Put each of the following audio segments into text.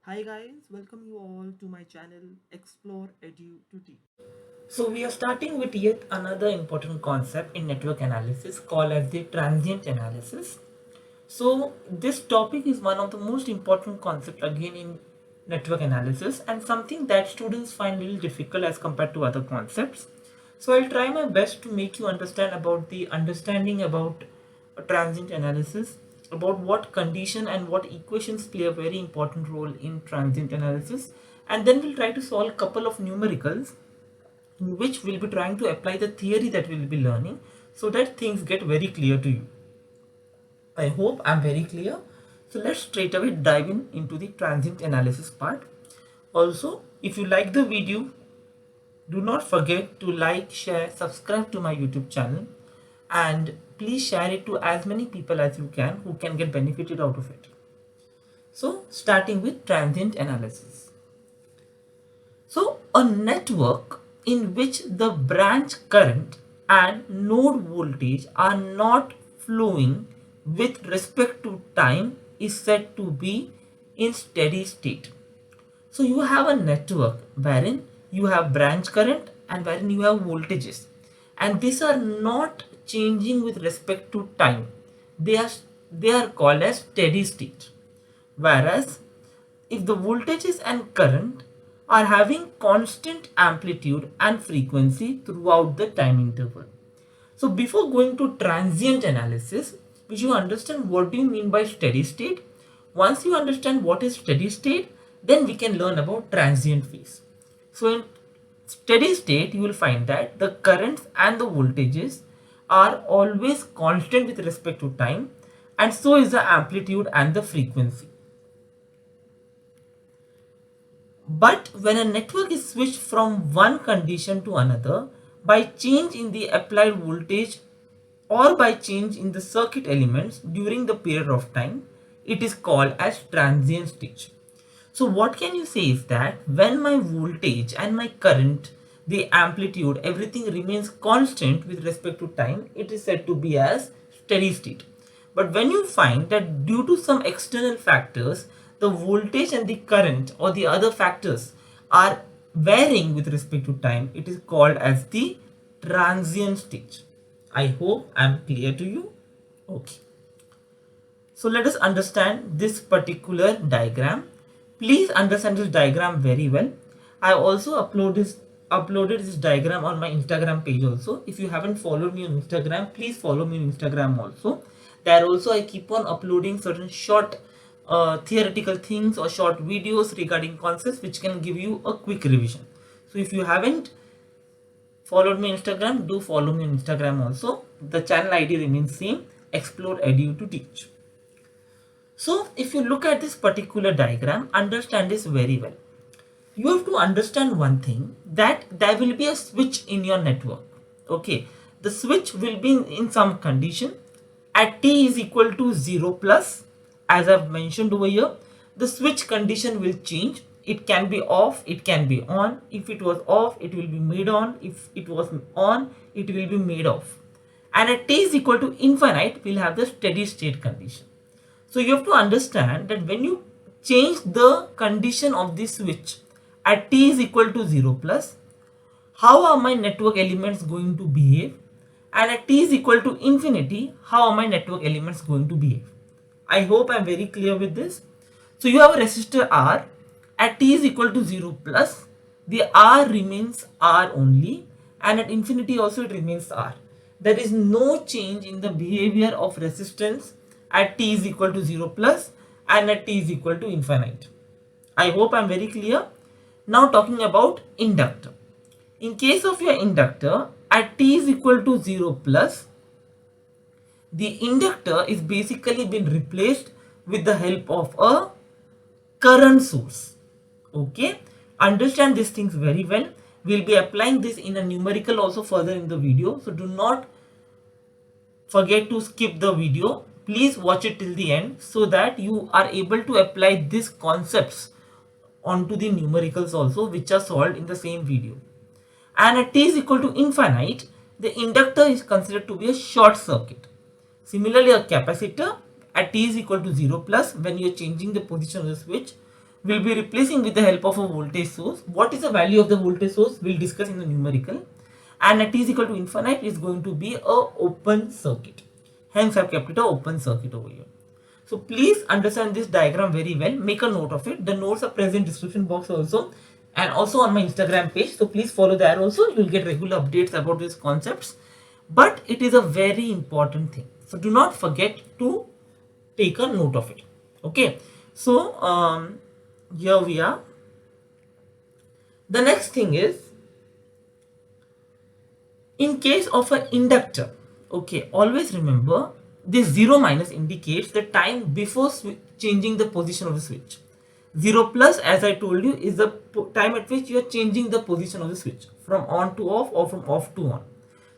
Hi guys, welcome you all to my channel Explore Edu to Teach. So we are starting with yet another important concept in network analysis called as the transient analysis. So this topic is one of the most important concepts again in network analysis and something that students find little difficult as compared to other concepts. So I'll try my best to make you understand about the understanding about a transient analysis, about what condition and what equations play a very important role in transient analysis, and then we'll try to solve a couple of numericals in which we'll be trying to apply the theory that we'll be learning so that things get very clear to you. I hope I'm very clear. So let's straight away dive into the transient analysis part. Also, if you like the video, do not forget to like, share, subscribe to my YouTube channel, and please share it to as many people as you can who can get benefited out of it. So starting with transient analysis. So, a network in which the branch current and node voltage are not flowing with respect to time is said to be in steady state. So, you have a network wherein you have branch current and wherein you have voltages, and these are not changing with respect to time. They are they are called as steady state. Whereas if the voltages and current are having constant amplitude and frequency throughout the time interval. So before going to transient analysis, we should understand what do you mean by steady state. Once you understand what is steady state, then we can learn about transient phase. So in steady state, you will find that the currents and the voltages are always constant with respect to time, and so is the amplitude and the frequency. But when a network is switched from one condition to another by change in the applied voltage or by change in the circuit elements during the period of time, it is called as transient state. So what can you say is that when my voltage and my current, the amplitude, everything remains constant with respect to time, it is said to be as steady state. But when you find that due to some external factors, the voltage and the current or the other factors are varying with respect to time, it is called as the transient state. I hope I'm clear to you. Okay. So let us understand this particular diagram. Please understand this diagram very well. I also uploaded this diagram on my Instagram page also. If you haven't followed me on Instagram, please follow me on Instagram also. There also I keep on uploading certain short theoretical things or short videos regarding concepts which can give you a quick revision. So if you haven't followed me on Instagram, do follow me on Instagram also. The channel ID remains same, Explore Edu to Teach. So if you look at this particular diagram, understand this very well. You have to understand one thing, that there will be a switch in your network. Okay, the switch will be in some condition at t is equal to 0 plus. As I've mentioned over here, the switch condition will change. It can be off, it can be on. If it was off, it will be made on. If it was on, it will be made off. And at t is equal to infinite, we'll have the steady state condition. So you have to understand that when you change the condition of this switch at t is equal to 0 plus, how are my network elements going to behave? And at t is equal to infinity, how are my network elements going to behave? I hope I'm very clear with this. So you have a resistor R. At t is equal to 0 plus, the R remains R only, and at infinity also it remains R. There is no change in the behavior of resistance at t is equal to 0 plus and at t is equal to infinite. I hope I'm very clear. Now talking about inductor. In case of your inductor, at t is equal to 0 plus, the inductor is basically been replaced with the help of a current source. Okay, understand these things very well. We'll be applying this in a numerical also further in the video, so do not forget to skip the video. Please watch it till the end so that you are able to apply these concepts onto the numericals also, which are solved in the same video. And at t is equal to infinite, the inductor is considered to be a short circuit. Similarly, a capacitor at t is equal to 0 plus, when you are changing the position of the switch, we'll be replacing with the help of a voltage source. What is the value of the voltage source? We'll discuss in the numerical. And at t is equal to infinite is going to be a open circuit. Hence I've kept it a open circuit over here. So please understand this diagram very well. Make a note of it. The notes are present in description box also, and also on my Instagram page. So please follow there also. You'll get regular updates about these concepts. But it is a very important thing. So do not forget to take a note of it. Okay. So here we are. The next thing is, in case of an inductor, okay, always remember this 0 minus indicates the time before changing the position of the switch. 0 plus, as I told you, is the time at which you are changing the position of the switch from on to off or from off to on.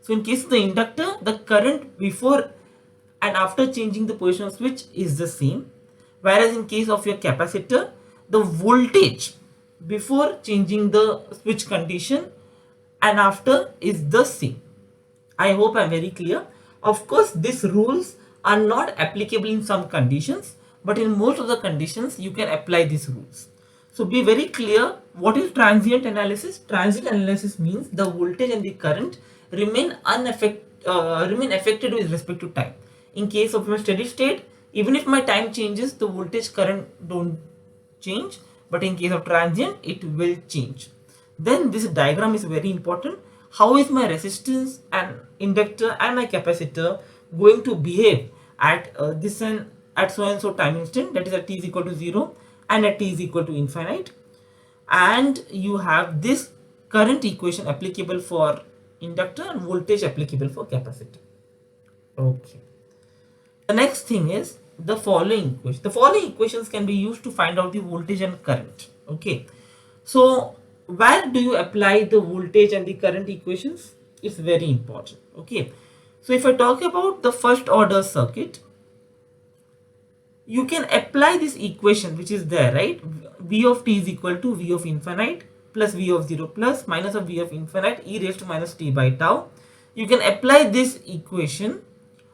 So in case of the inductor, the current before and after changing the position of switch is the same. Whereas in case of your capacitor, the voltage before changing the switch condition and after is the same. I hope I'm very clear. Of course, these rules are not applicable in some conditions, but in most of the conditions you can apply these rules. So be very clear. What is transient analysis? Transient analysis means the voltage and the current remain affected with respect to time. In case of a steady state, even if my time changes, the voltage current don't change, but in case of transient, it will change. Then this diagram is very important. How is my resistance and inductor and my capacitor going to behave at this and at so and so time instant, that is at t is equal to 0 and at t is equal to infinite, and you have this current equation applicable for inductor and voltage applicable for capacitor. Okay. The next thing is the following equation. The following equations can be used to find out the voltage and current. Okay. So where do you apply the voltage and the current equations? It's very important. Okay. So if I talk about the first order circuit, you can apply this equation which is there, right? V of t is equal to V of infinite plus V of 0 plus minus of V of infinite e raised to minus t by tau. You can apply this equation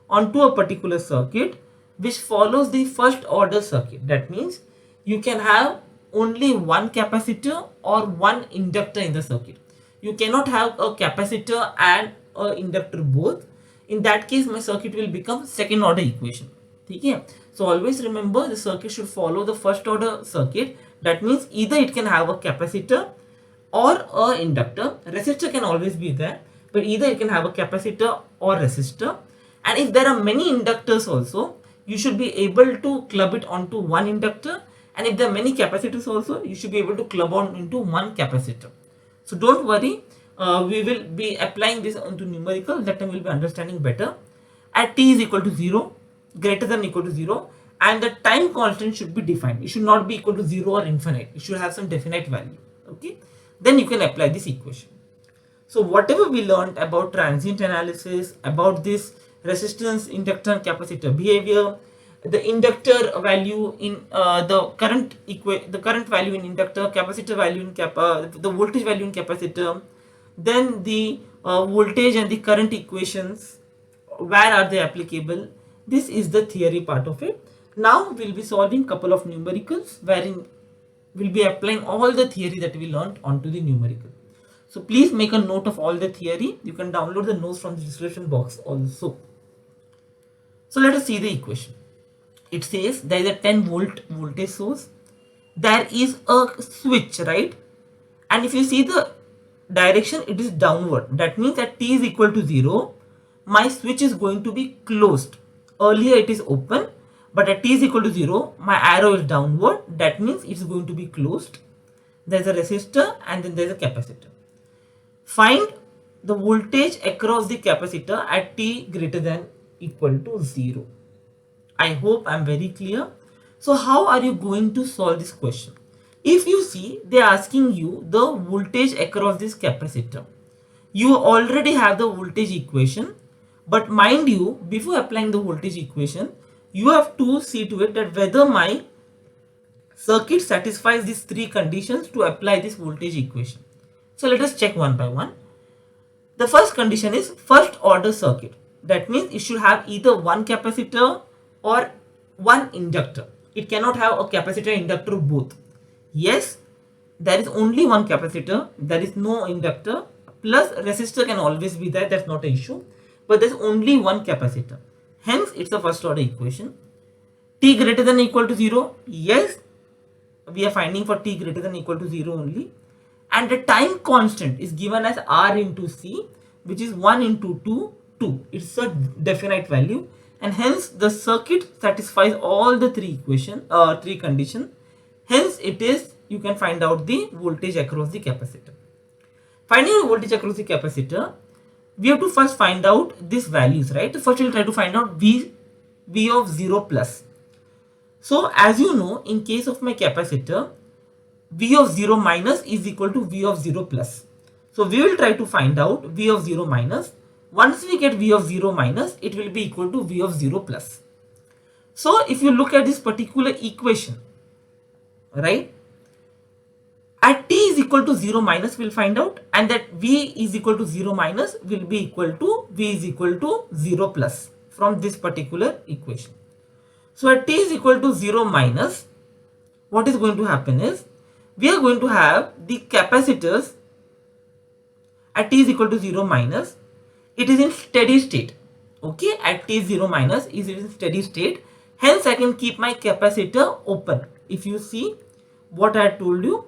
onto a particular circuit which follows the first order circuit. That means you can have only one capacitor or one inductor in the circuit. You cannot have a capacitor and a inductor both. In that case, my circuit will become second order equation. Okay? So always remember, the circuit should follow the first order circuit. That means either it can have a capacitor or a inductor. Resistor can always be there, but either it can have a capacitor or resistor. And if there are many inductors also, you should be able to club it onto one inductor. And if there are many capacitors also, you should be able to club on into one capacitor. So don't worry, we will be applying this onto numerical. That time we'll be understanding better. At t is equal to 0, greater than or equal to 0, and the time constant should be defined. It should not be equal to 0 or infinite. It should have some definite value. Okay, then you can apply this equation. So whatever we learned about transient analysis, about this resistance, inductor and capacitor behavior, the inductor value in the current value in inductor, capacitor value in the voltage value in capacitor, then the voltage and the current equations, where are they applicable? This is the theory part of it. Now we'll be solving couple of numericals wherein we'll be applying all the theory that we learned onto the numerical. So please make a note of all the theory. You can download the notes from the description box also. So let us see the equation. It says there is a 10 volt voltage source. There is a switch, right? And if you see the direction, it is downward. That means at t is equal to 0, my switch is going to be closed. Earlier it is open, but at t is equal to 0, my arrow is downward. That means it is going to be closed. There is a resistor and then there is a capacitor. Find the voltage across the capacitor at t greater than or equal to 0. I hope I'm very clear. So how are you going to solve this question? If you see, they are asking you the voltage across this capacitor. You already have the voltage equation, but mind you, before applying the voltage equation, you have to see to it that whether my circuit satisfies these three conditions to apply this voltage equation. So let us check one by one. The first condition is first order circuit. That means it should have either one capacitor or one inductor. It cannot have a capacitor and inductor both. Yes, there is only one capacitor, there is no inductor, plus resistor can always be there, that's not an issue, but there's only one capacitor. Hence, it's a first order equation. T greater than or equal to 0, yes, we are finding for t greater than or equal to 0 only. And the time constant is given as R into C, which is 1 into 2, 2. It's a definite value, and hence the circuit satisfies all the three conditions. Hence, it is, you can find out the voltage across the capacitor. Finding the voltage across the capacitor, we have to first find out these values, right? First, we'll try to find out V of 0 plus. So, as you know, in case of my capacitor, V of 0 minus is equal to V of 0 plus. So, we will try to find out V of 0 minus. Once we get V of 0 minus, it will be equal to V of 0 plus. So, if you look at this particular equation, right, at t is equal to 0 minus, we'll find out, and that V is equal to 0 minus will be equal to V is equal to 0 plus from this particular equation. So, at t is equal to 0 minus, what is going to happen is, we are going to have the capacitors at t is equal to 0 minus, it is in steady state. Okay, at t is 0 minus is in steady state. Hence, I can keep my capacitor open. If you see what I told you,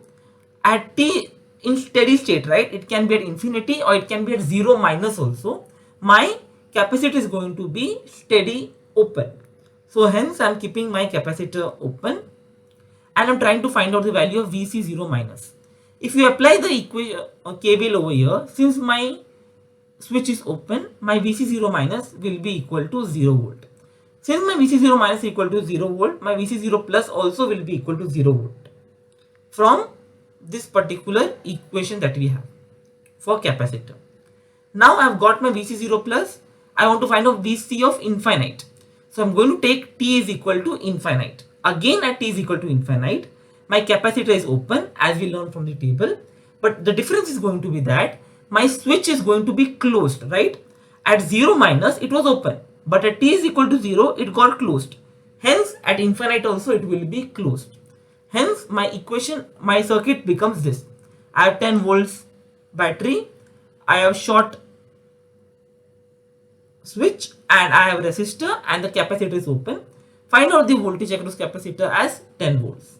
at t in steady state, right, it can be at infinity or it can be at 0 minus also. My capacitor is going to be steady open. So, hence I am keeping my capacitor open, and I'm trying to find out the value of Vc0 minus. If you apply the KVL over here, since my switch is open, my Vc0 minus will be equal to 0 volt. Since my Vc0 minus is equal to 0 volt, my Vc0 plus also will be equal to 0 volt from this particular equation that we have for capacitor. Now I've got my Vc0 plus. I want to find out Vc of infinite. So I'm going to take t is equal to infinite. Again, at t is equal to infinite, my capacitor is open as we learned from the table. But the difference is going to be that my switch is going to be closed, right? At 0 minus, it was open. But at t is equal to 0, it got closed. Hence, at infinite also, it will be closed. Hence, my circuit becomes this. I have 10 volts battery. I have short switch and I have resistor and the capacitor is open. Find out the voltage across capacitor as 10 volts.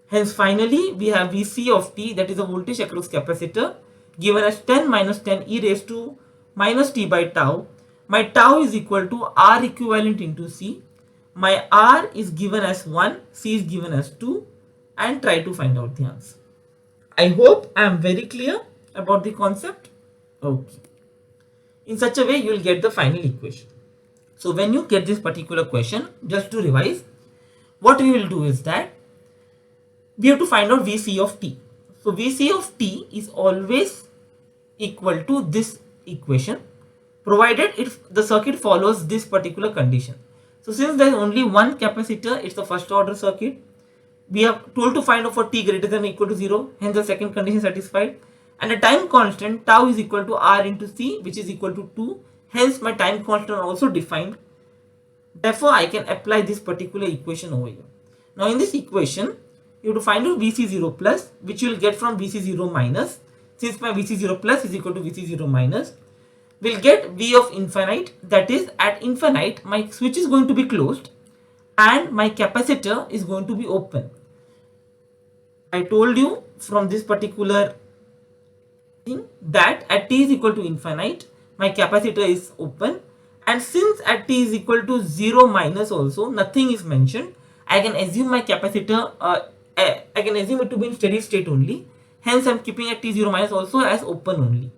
Hence, finally, we have Vc of t, that is the voltage across capacitor, given as 10 minus 10 e raised to minus t by tau. My tau is equal to R equivalent into C. My R is given as 1, C is given as 2, and try to find out the answer. I hope I am very clear about the concept. Okay. In such a way, you will get the final equation. So, when you get this particular question, just to revise, what we will do is that we have to find out Vc of t. So, Vc of t is always equal to this equation, provided if the circuit follows this particular condition. So, since there is only one capacitor, it's the first order circuit. We are told to find out for t greater than or equal to 0, hence the second condition satisfied. And the time constant tau is equal to R into C, which is equal to 2. Hence, my time constant also defined. Therefore, I can apply this particular equation over here. Now, in this equation, you have to find out Vc0 plus, which you will get from Vc0 minus. Since my Vc0 plus is equal to Vc0 minus, we'll get V of infinite, that is at infinite, my switch is going to be closed and my capacitor is going to be open. I told you from this particular thing that at t is equal to infinite, my capacitor is open, and since at t is equal to 0 minus also, nothing is mentioned, I can assume my capacitor, I can assume it to be in steady state only. Hence, I am keeping at t0 minus also as open only.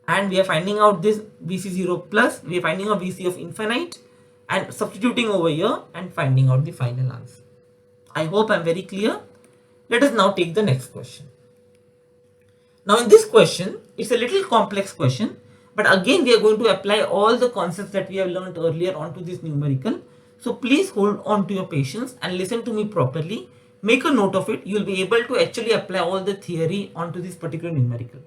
And we are finding out this Vc0 plus, we are finding out Vc of infinite and substituting over here and finding out the final answer. I hope I am very clear. Let us now take the next question. Now, in this question, it's a little complex question, but again we are going to apply all the concepts that we have learned earlier onto this numerical. So, please hold on to your patience and listen to me properly. Make a note of it. You will be able to actually apply all the theory onto this particular numerical.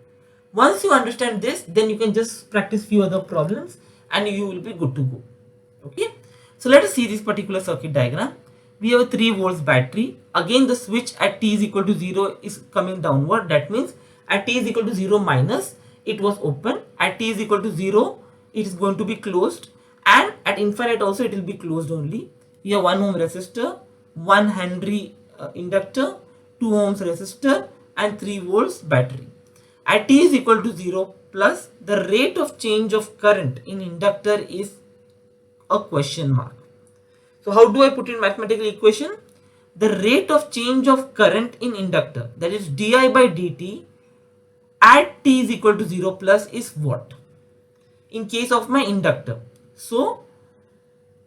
Once you understand this, then you can just practice few other problems and you will be good to go. Okay. So, let us see this particular circuit diagram. we have a 3 volts battery. Again, the switch at t is equal to 0 is coming downward. That means at t is equal to 0 minus, it was open. At t is equal to 0, it is going to be closed. And at infinite also, it will be closed only. We have 1 ohm resistor, 1 Henry inductor, 2 ohms resistor, and 3 volts battery. At t is equal to 0 plus, the rate of change of current in inductor is a question mark. So how do I put in mathematical equation? The rate of change of current in inductor, that is di by dt, at t is equal to 0 plus is what? In case of my inductor. So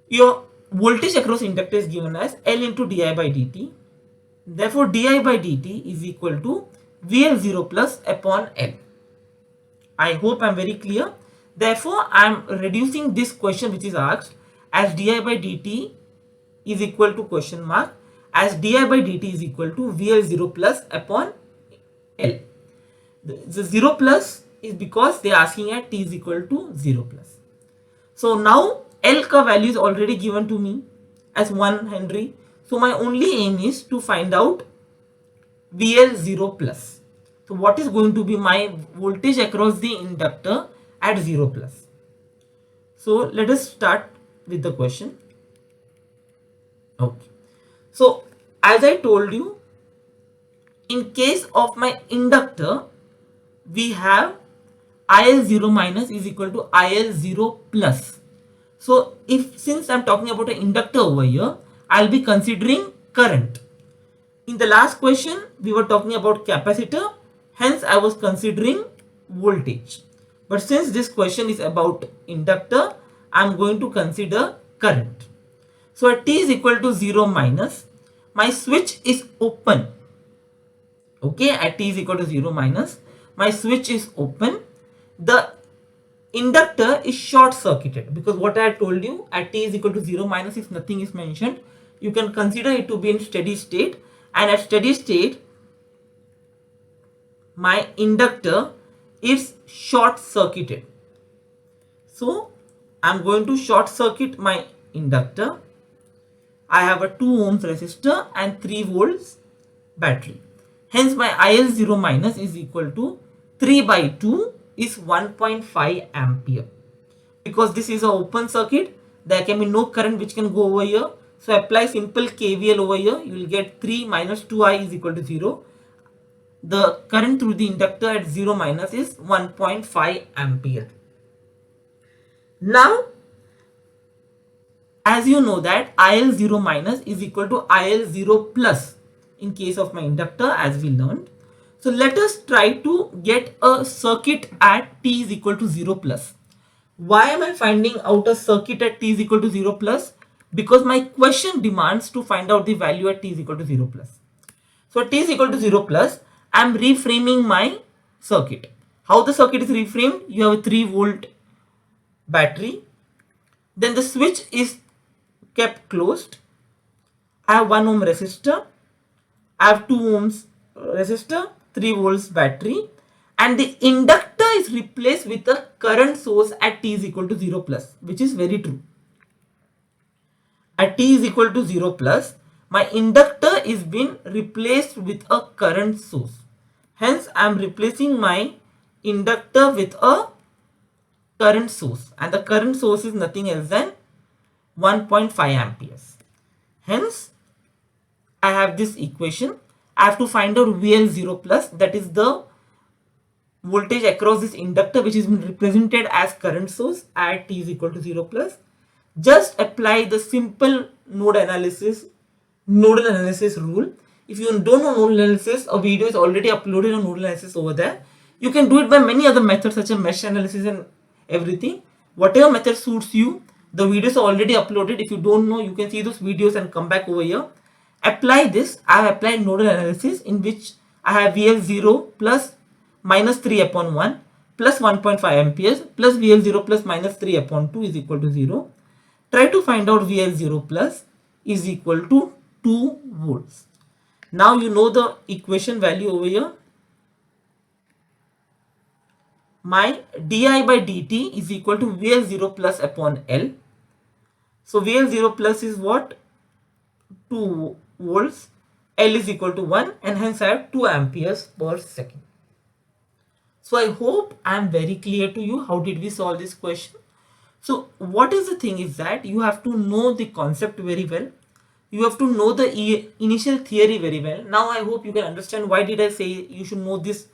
your voltage across inductor is given as L into di by dt. Therefore, di by dt is equal to VL0 plus upon L. I hope I am very clear. Therefore, I am reducing this question which is asked as di by dt is equal to question mark as di by dt is equal to VL0 plus upon L. The 0 plus is because they are asking at t is equal to 0 plus. So now L ka value is already given to me as 1 Henry. So my only aim is to find out VL0 plus. So what is going to be my voltage across the inductor at 0 plus? So let us start with the question. Okay. So as I told you, in case of my inductor, we have IL0 minus is equal to IL0 plus. So since I'm talking about an inductor over here, I'll be considering current. In the last question, we were talking about capacitor. Hence, I was considering voltage. But since this question is about inductor, I'm going to consider current. So at t is equal to 0 minus, my switch is open. Okay, at t is equal to 0 minus, my switch is open. The inductor is short circuited because what I told you, at t is equal to 0 minus, if nothing is mentioned, you can consider it to be in steady state, and at steady state my inductor is short circuited. So I'm going to short circuit my inductor. I have a 2 ohms resistor and 3 volts battery. Hence my IL0 minus is equal to 3 by 2 is 1.5 ampere. Because this is an open circuit, there can be no current which can go over here. So apply simple KVL over here. You will get 3 minus 2i is equal to 0. The current through the inductor at 0 minus is 1.5 ampere. Now, as you know that IL0 minus is equal to IL0 plus in case of my inductor, as we learned. So let us try to get a circuit at t is equal to 0 plus. Why am I finding out a circuit at t is equal to 0 plus? Because my question demands to find out the value at t is equal to 0 plus. So at t is equal to 0 plus, I am reframing my circuit. How the circuit is reframed? You have a 3 volt battery. Then the switch is kept closed. I have 1 ohm resistor. I have 2 ohms resistor, 3 volts battery, and the inductor is replaced with a current source at t is equal to 0 plus, which is very true. At t is equal to 0 plus, my inductor is being replaced with a current source. Hence, I am replacing my inductor with a current source, and the current source is nothing else than 1.5 amperes. Hence, I have this equation. I have to find out VL0 plus, that is the voltage across this inductor which is represented as current source at t is equal to 0 plus. Just apply the simple nodal analysis rule. If you don't know nodal analysis, a video is already uploaded on nodal analysis over there. You can do it by many other methods such as mesh analysis and everything. Whatever method suits you, the videos are already uploaded. If you don't know, you can see those videos and come back over here. Apply this. I have applied nodal analysis in which I have VL0 plus minus 3 upon 1 plus 1.5 amperes plus VL0 plus minus 3 upon 2 is equal to 0. Try to find out VL0 plus is equal to 2 volts. Now you know the equation value over here. My di by dt is equal to VL0 plus upon L. So VL0 plus is what? 2 volts, L is equal to 1, and hence I have 2 amperes per second. So I hope I am very clear to you how did we solve this question. So what is the thing is that you have to know the concept very well. You have to know the initial theory very well. Now I hope you can understand why did I say you should know this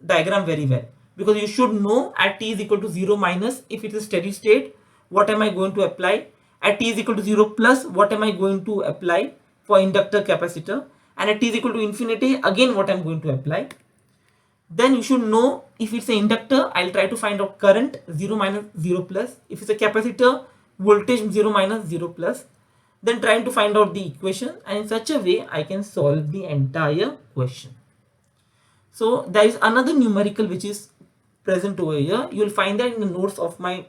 diagram very well, because you should know at t is equal to 0 minus, if it is steady state, what am I going to apply, at t is equal to 0 plus, what am I going to apply for inductor capacitor, and at t is equal to infinity, again what I'm going to apply. Then you should know if it's an inductor, I'll try to find out current 0 minus 0 plus. If it's a capacitor, voltage 0 minus 0 plus. Then trying to find out the equation, and in such a way I can solve the entire question. So there is another numerical which is present over here. You will find that in the notes of my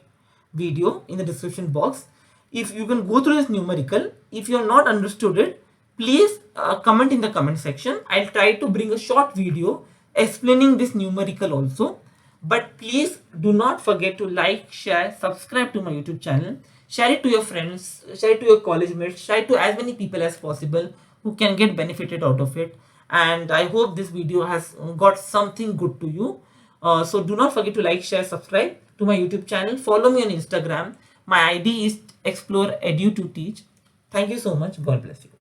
video in the description box. If you can go through this numerical, if you have not understood it, please comment in the comment section. I'll try to bring a short video explaining this numerical also. But please do not forget to like, share, subscribe to my YouTube channel. Share it to your friends, share it to your college mates, share it to as many people as possible who can get benefited out of it. And I hope this video has got something good to you. So do not forget to like, share, subscribe to my YouTube channel. Follow me on Instagram. My ID is Explore Edu to Teach. Thank you so much. God bless you.